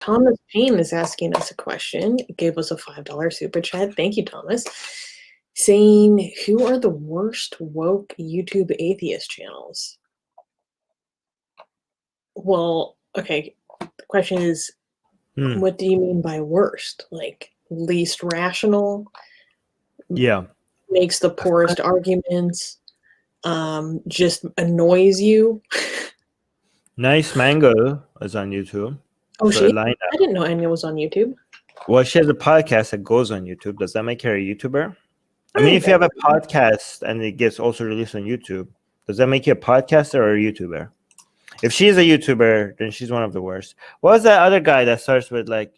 Thomas Payne is asking us a question. He gave us a $5 super chat. Thank you, Thomas. Saying, who are the worst woke YouTube atheist channels? Well, okay. The question is, what do you mean by worst? Like, least rational? Yeah. Makes the poorest arguments? Just annoys you? Nice Mango is on YouTube. Oh, I didn't know Anya was on YouTube. Well, she has a podcast that goes on YouTube. Does that make her a YouTuber? I mean, if you have a podcast and it gets also released on YouTube, does that make you a podcaster or a YouTuber? If she's a YouTuber, then she's one of the worst. What was that other guy that starts with like?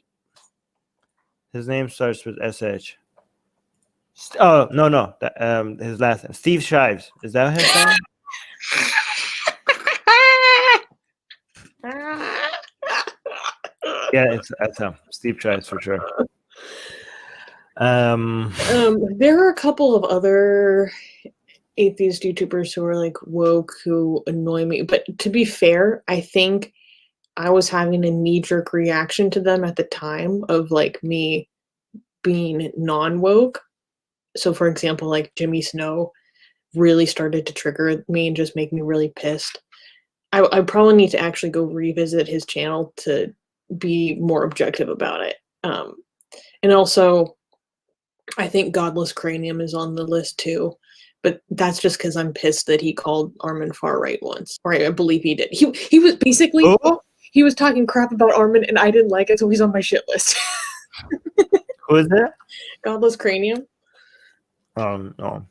His name starts with SH. Oh no, his last name, Steve Shives. Is that his name? Yeah, it's Steve Shives for sure. There are a couple of other atheist YouTubers who are like woke who annoy me, but to be fair, I think I was having a knee-jerk reaction to them at the time of like me being non-woke. So for example, like Jimmy Snow really started to trigger me and just make me really pissed. I probably need to actually go revisit his channel to be more objective about it. And also, I think Godless Cranium is on the list too, but that's just because I'm pissed that he called Armin far right once. Or I believe he did. He was basically he was talking crap about Armin, and I didn't like it, so he's on my shit list. Who is that? Godless Cranium. No,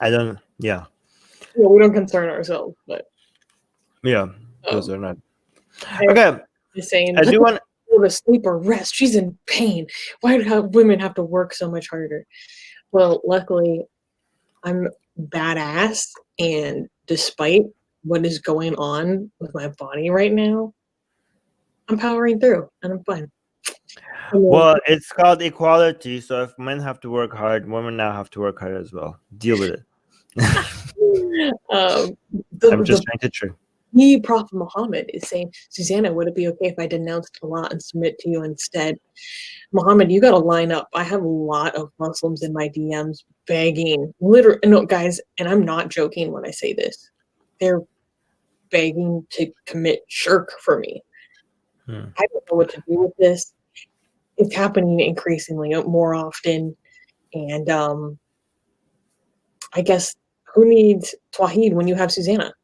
I don't. Yeah. Well, we don't concern ourselves, but yeah, those are not okay. Just saying, I do want to sleep or rest. She's in pain. Why do women have to work so much harder? Well, luckily, I'm badass, and despite what is going on with my body right now, I'm powering through, and I'm fine. Well, it's called equality, so if men have to work hard, women now have to work hard as well. Deal with it. I'm just trying to trick. The Prophet Muhammad is saying, Susanna, would it be okay if I denounced Allah and submit to you instead? Muhammad, you got to line up. I have a lot of Muslims in my DMs begging, literally, no, guys, and I'm not joking when I say this. They're begging to commit shirk for me. I don't know what to do with this. It's happening increasingly more often, and I guess who needs Tawheed when you have Susanna?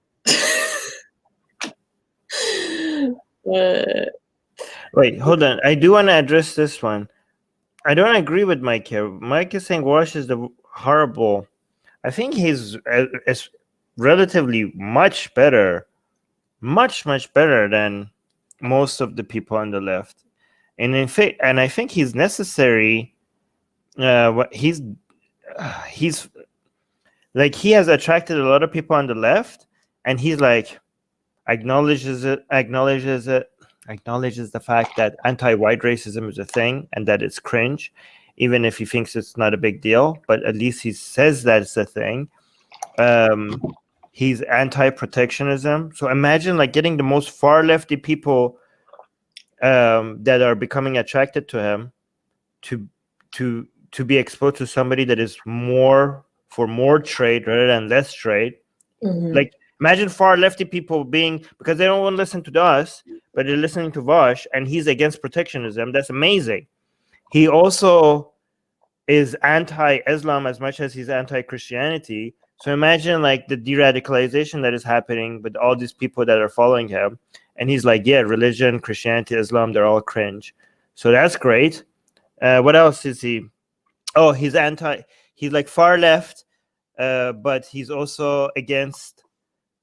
Wait, hold on. I do want to address this one. I don't agree with Mike here. Mike is saying Vaush is the horrible. I think he's is relatively much better than most of the people on the left. And in fact, and I think he's necessary. He's like, he has attracted a lot of people on the left, and he's like acknowledges the fact that anti-white racism is a thing and that it's cringe, even if he thinks it's not a big deal. But at least he says that it's a thing. He's anti-protectionism. So imagine like getting the most far lefty people that are becoming attracted to him to be exposed to somebody that is more trade rather than less trade. Like, imagine far lefty people being, because they don't want to listen to us, but they're listening to Vaush, and he's against protectionism. That's amazing. He also is anti-Islam as much as he's anti-Christianity. So imagine like the de-radicalization that is happening with all these people that are following him. And he's like, yeah, religion, Christianity, Islam, they're all cringe. So that's great. What else is he? Oh, he's like far left, but he's also against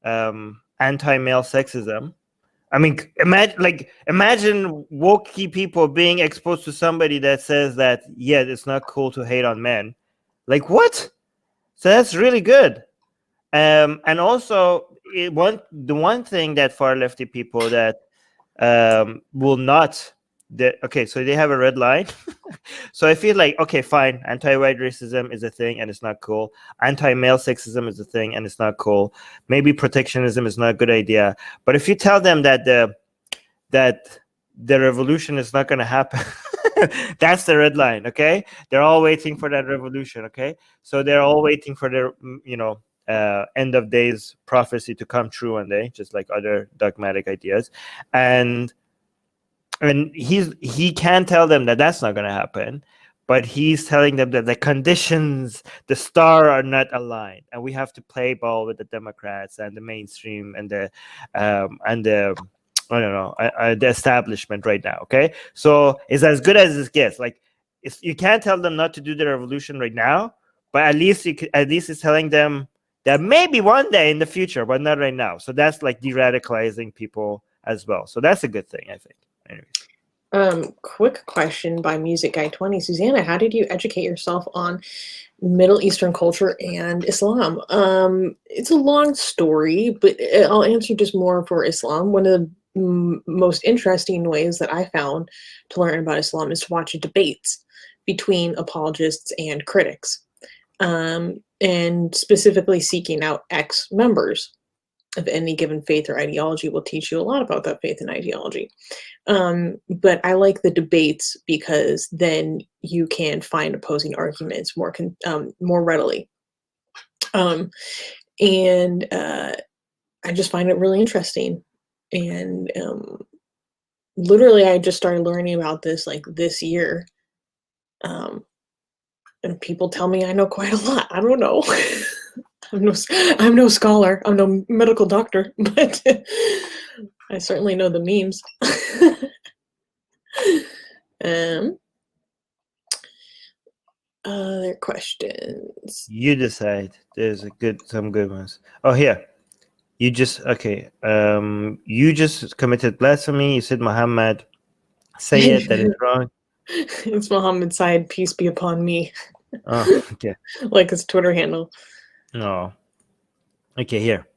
anti-male sexism. I mean, imagine wokey people being exposed to somebody that says that, yeah, it's not cool to hate on men. Like, what? So that's really good. And also, the one thing that far lefty people that will not, okay, so they have a red line. So I feel like, okay, fine, anti-white racism is a thing and it's not cool. Anti-male sexism is a thing and it's not cool. Maybe protectionism is not a good idea. But if you tell them that the revolution is not going to happen. That's the red line. Okay, they're all waiting for that revolution. Okay, so they're all waiting for their end of days prophecy to come true one day, just like other dogmatic ideas. And he can tell them that that's not going to happen, but he's telling them that the conditions, the star, are not aligned, and we have to play ball with the Democrats and the mainstream and the I don't know, the establishment right now. Okay, so it's as good as it gets. Like, you can't tell them not to do the revolution right now, but at least it's telling them that maybe one day in the future, but not right now. So that's like de-radicalizing people as well. So that's a good thing, I think. Anyways. Quick question by Music Guy 20. Susanna, how did you educate yourself on Middle Eastern culture and Islam? It's a long story, but I'll answer just more for Islam. One of the most interesting ways that I found to learn about Islam is to watch debates between apologists and critics, and specifically seeking out ex-members of any given faith or ideology will teach you a lot about that faith and ideology. But I like the debates because then you can find opposing arguments more readily. And I just find it really interesting. And literally, I just started learning about this like this year. And people tell me I know quite a lot. I don't know. I'm no scholar. I'm no medical doctor, but I certainly know the memes. Other questions. You decide. There's some good ones. Oh, here. You just you just committed blasphemy. You said Muhammad. Say it. That is wrong. It's Muhammad Said, peace be upon me. Oh, okay. Like his Twitter handle. No. Okay, here.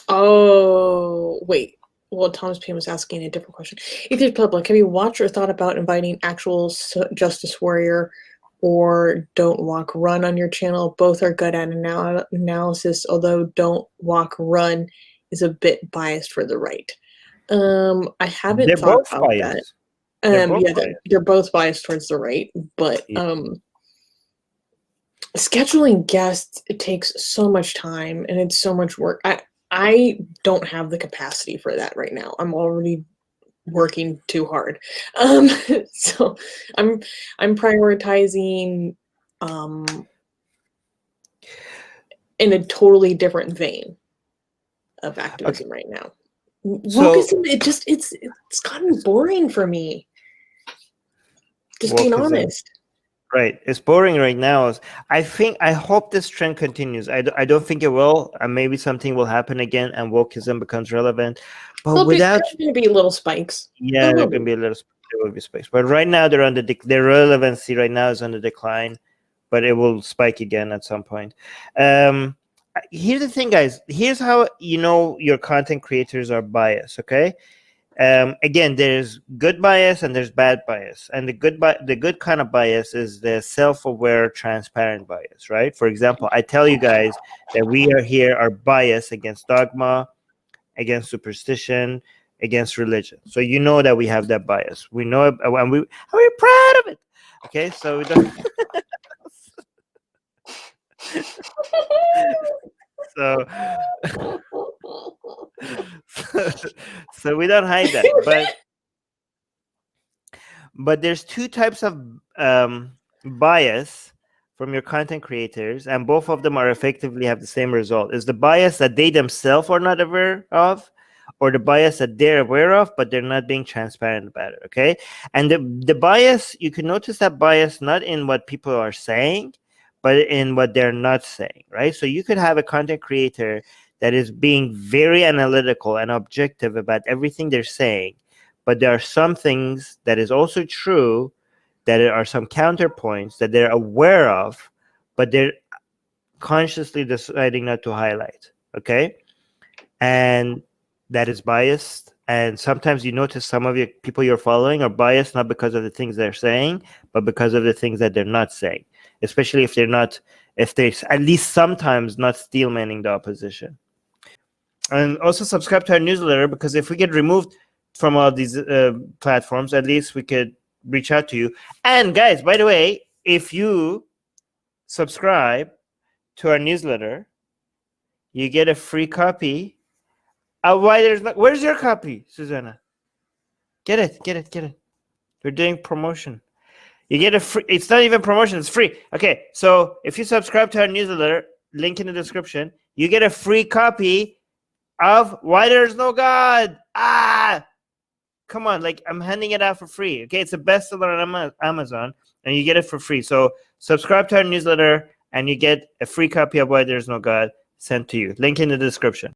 Oh, wait. Well, Thomas Payne was asking a different question. Atheist Republic, have you watched or thought about inviting actual Justice Warrior or Don't Walk Run on your channel? Both are good at analysis, although Don't Walk Run is a bit biased for the right. I haven't thought about that. They're both biased towards the right, but scheduling guests, it takes so much time and it's so much work. I don't have the capacity for that right now. I'm already working too hard. So I'm prioritizing in a totally different vein of activism right now. Wokeism, it's gotten boring for me. Just being honest. Right, it's boring right now. I hope this trend continues. I don't think it will. Maybe something will happen again, and wokeism becomes relevant. But there's going to be little spikes. Yeah, there can be a little. There will be spikes. But right now, they're on their relevancy right now is on the decline, but it will spike again at some point. Here's the thing, guys. Here's how you know your content creators are biased. Okay. Again, there's good bias and there's bad bias, and the good kind of bias is the self-aware, transparent bias, right? For example, I tell you guys that we are biased against dogma, against superstition, against religion. So you know that we have that bias. We know it, and we're proud of it. Okay, so we don't. So we don't hide that, but there's two types of bias from your content creators, and both of them are effectively have the same result. Is the bias that they themselves are not aware of, or the bias that they're aware of but they're not being transparent about it. Okay, and the bias, you can notice that bias not in what people are saying, but in what they're not saying, right? So you could have a content creator that is being very analytical and objective about everything they're saying, but there are some things that is also true, that are some counterpoints that they're aware of, but they're consciously deciding not to highlight, okay? And that is biased. And sometimes you notice some of your people you're following are biased not because of the things they're saying, but because of the things that they're not saying, especially if they're at least sometimes not steelmanning the opposition. And also subscribe to our newsletter, because if we get removed, from all these platforms, at least we could reach out to you. And guys, by the way, if you subscribe to our newsletter, you get a free copy of Why There's No. Where's your copy, Susanna? Get it. We're doing promotion. You get a free. It's not even promotion. It's free. Okay, so if you subscribe to our newsletter, link in the description, you get a free copy of Why There's No God. Come on, like I'm handing it out for free. Okay, it's a bestseller on Amazon, and you get it for free. So subscribe to our newsletter, and you get a free copy of Why There's No God sent to you. Link in the description.